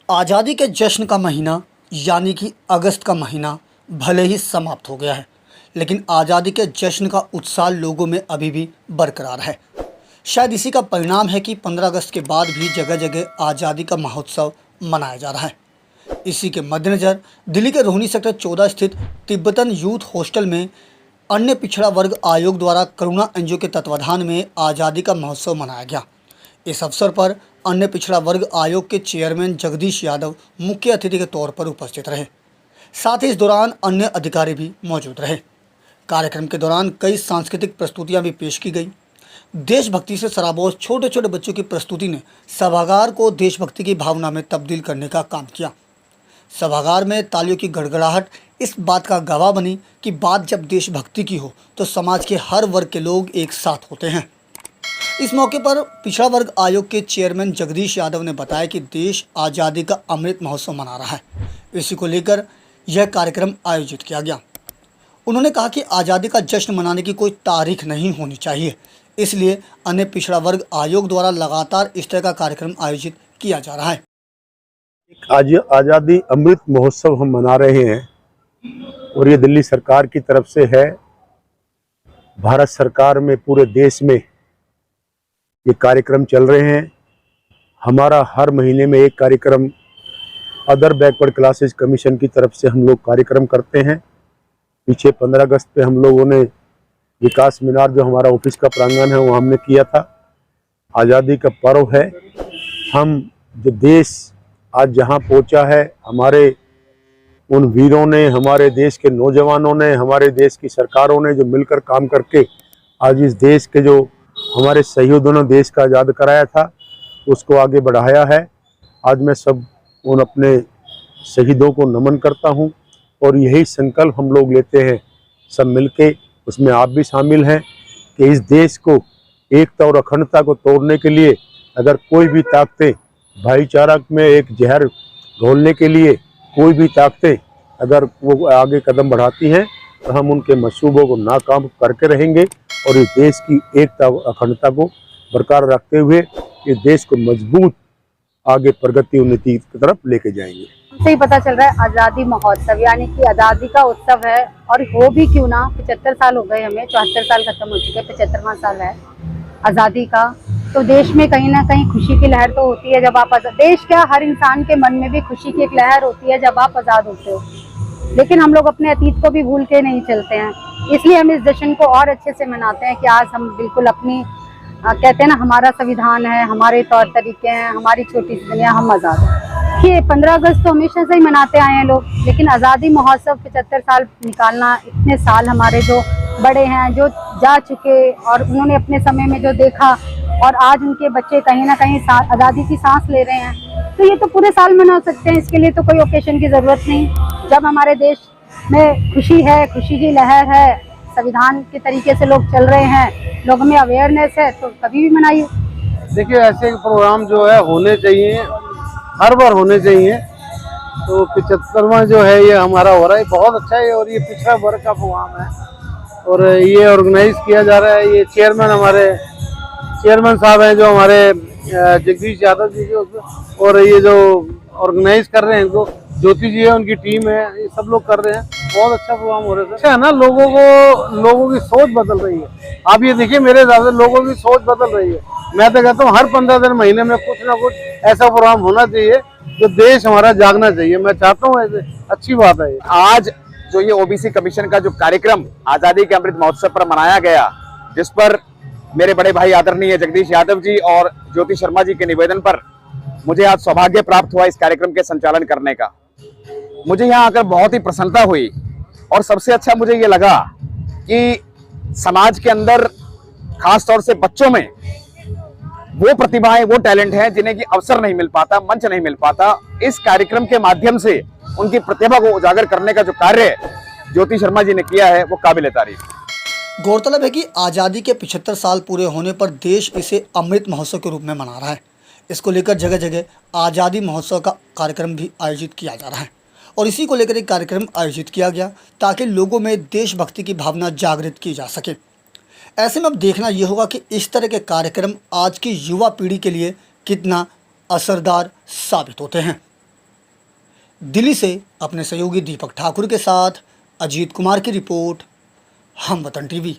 आज़ादी के जश्न का महीना यानी कि अगस्त का महीना भले ही समाप्त हो गया है, लेकिन आज़ादी के जश्न का उत्साह लोगों में अभी भी बरकरार है। शायद इसी का परिणाम है कि 15 अगस्त के बाद भी जगह जगह आज़ादी का महोत्सव मनाया जा रहा है। इसी के मद्देनज़र दिल्ली के रोहिणी सेक्टर 14 स्थित तिब्बतन यूथ हॉस्टल में अन्य पिछड़ा वर्ग आयोग द्वारा करुणा एनजीओ के तत्वाधान में आज़ादी का महोत्सव मनाया गया। इस अवसर पर अन्य पिछड़ा वर्ग आयोग के चेयरमैन जगदीश यादव मुख्य अतिथि के तौर पर उपस्थित रहे। साथ ही इस दौरान अन्य अधिकारी भी मौजूद रहे। कार्यक्रम के दौरान कई सांस्कृतिक प्रस्तुतियां भी पेश की गई। देशभक्ति से सराबोर छोटे छोटे बच्चों की प्रस्तुति ने सभागार को देशभक्ति की भावना में तब्दील करने का काम किया। सभागार में तालियों की गड़गड़ाहट इस बात का गवाह बनी कि बात जब देशभक्ति की हो तो समाज के हर वर्ग के लोग एक साथ होते हैं। इस मौके पर पिछड़ा वर्ग आयोग के चेयरमैन जगदीश यादव ने बताया कि देश आज़ादी का अमृत महोत्सव मना रहा है। इसी को लेकर यह कार्यक्रम आयोजित किया गया। उन्होंने कहा कि आज़ादी का जश्न मनाने की कोई तारीख नहीं होनी चाहिए, इसलिए अन्य पिछड़ा वर्ग आयोग द्वारा लगातार इस तरह का कार्यक्रम आयोजित किया जा रहा है। आज आज़ादी अमृत महोत्सव हम मना रहे हैं और ये दिल्ली सरकार की तरफ से है। भारत सरकार में पूरे देश में ये कार्यक्रम चल रहे हैं। हमारा हर महीने में एक कार्यक्रम अदर बैकवर्ड क्लासेस कमीशन की तरफ से हम लोग कार्यक्रम करते हैं। पीछे 15 अगस्त पे हम लोगों ने विकास मीनार जो हमारा ऑफिस का प्रांगण है वो हमने किया था। आज़ादी का पर्व है। हम जो देश आज जहां पहुंचा है, हमारे उन वीरों ने, हमारे देश के नौजवानों ने, हमारे देश की सरकारों ने जो मिलकर काम करके आज इस देश के जो हमारे शहीदों ने देश का आज़ाद कराया था उसको आगे बढ़ाया है। आज मैं सब उन अपने शहीदों को नमन करता हूं और यही संकल्प हम लोग लेते हैं सब मिलके, उसमें आप भी शामिल हैं कि इस देश को एकता और अखंडता को तोड़ने के लिए अगर कोई भी ताकतें भाईचारा में एक जहर घोलने के लिए कोई भी ताकतें अगर वो आगे कदम बढ़ाती हैं तो हम उनके मंसूबों को नाकाम करके रहेंगे और इस देश की एकता और अखंडता को बरकरार रखते हुए इस देश को मजबूत आगे प्रगति उन्नति की तरफ लेके जाएंगे। से ही पता चल रहा है आज़ादी महोत्सव यानी कि आज़ादी का उत्सव है और हो भी क्यों ना, 75 साल हो गए हमें, 74 साल खत्म हो चुके, 75वां साल है आज़ादी का। तो देश में कहीं ना कहीं खुशी की लहर तो होती है जब आप देश क्या हर इंसान के मन में भी खुशी की एक लहर होती है जब आप आज़ाद होते हो। लेकिन हम लोग अपने अतीत को भी भूल के नहीं चलते हैं, इसलिए हम इस जश्न को और अच्छे से मनाते हैं कि आज हम बिल्कुल अपनी कहते हैं ना, हमारा संविधान है, हमारे तौर तरीके हैं, हमारी छोटी सी दुनिया, हम आज़ाद हैं। कि 15 अगस्त तो हमेशा से ही मनाते आए हैं लोग, लेकिन आज़ादी महोत्सव 75 साल निकालना, इतने साल हमारे जो बड़े हैं जो जा चुके और उन्होंने अपने समय में जो देखा और आज उनके बच्चे कहीं ना कहीं आज़ादी की सांस ले रहे हैं, तो ये तो पूरे साल मना सकते हैं। इसके लिए तो कोई ओकेशन की ज़रूरत नहीं। जब हमारे देश में खुशी है, खुशी की लहर है, संविधान के तरीके से लोग चल रहे हैं, लोगों में अवेयरनेस है, तो कभी भी मनाइए। देखिए, ऐसे प्रोग्राम जो है होने चाहिए, हर बार होने चाहिए। तो 75वां जो है ये हमारा हो रहा है, बहुत अच्छा है और ये पिछड़ा वर्ग का प्रोग्राम है और ये ऑर्गेनाइज किया जा रहा है। ये चेयरमैन हमारे चेयरमैन साहब हैं जो हमारे जगदीश यादव जी और ये जो ऑर्गेनाइज कर रहे हैं इनको ज्योति जी है, उनकी टीम है, ये सब लोग कर रहे हैं। बहुत अच्छा प्रोग्राम हो रहा है। अच्छा है ना, लोगों की सोच बदल रही है। आप ये देखिए, मेरे हिसाब से लोगों की सोच बदल रही है। मैं तो कहता हूँ हर 15 दिन महीने में कुछ ना कुछ ऐसा प्रोग्राम होना चाहिए जो देश हमारा जागना चाहिए। मैं चाहता हूँ ऐसे, अच्छी बात है। आज जो ये ओबीसी कमीशन का जो कार्यक्रम आज़ादी के अमृत महोत्सव पर मनाया गया, जिस पर मेरे बड़े भाई आदरणीय जगदीश यादव जी और ज्योति शर्मा जी के निवेदन पर मुझे आज सौभाग्य प्राप्त हुआ इस कार्यक्रम के संचालन करने का। मुझे यहाँ आकर बहुत ही प्रसन्नता हुई और सबसे अच्छा मुझे ये लगा कि समाज के अंदर खास तौर से बच्चों में वो प्रतिभाएं, वो टैलेंट हैं जिन्हें कि अवसर नहीं मिल पाता, मंच नहीं मिल पाता। इस कार्यक्रम के माध्यम से उनकी प्रतिभा को उजागर करने का जो कार्य ज्योति शर्मा जी ने किया है वो काबिल तारीफ। गौरतलब है कि आज़ादी के 75 साल पूरे होने पर देश इसे अमृत महोत्सव के रूप में मना रहा है। इसको लेकर जगह जगह आज़ादी महोत्सव का कार्यक्रम भी आयोजित किया जा रहा है और इसी को लेकर एक कार्यक्रम आयोजित किया गया ताकि लोगों में देशभक्ति की भावना जागृत की जा सके। ऐसे में अब देखना ये होगा कि इस तरह के कार्यक्रम आज की युवा पीढ़ी के लिए कितना असरदार साबित होते हैं। दिल्ली से अपने सहयोगी दीपक ठाकुर के साथ अजीत कुमार की रिपोर्ट, हम वतन टीवी।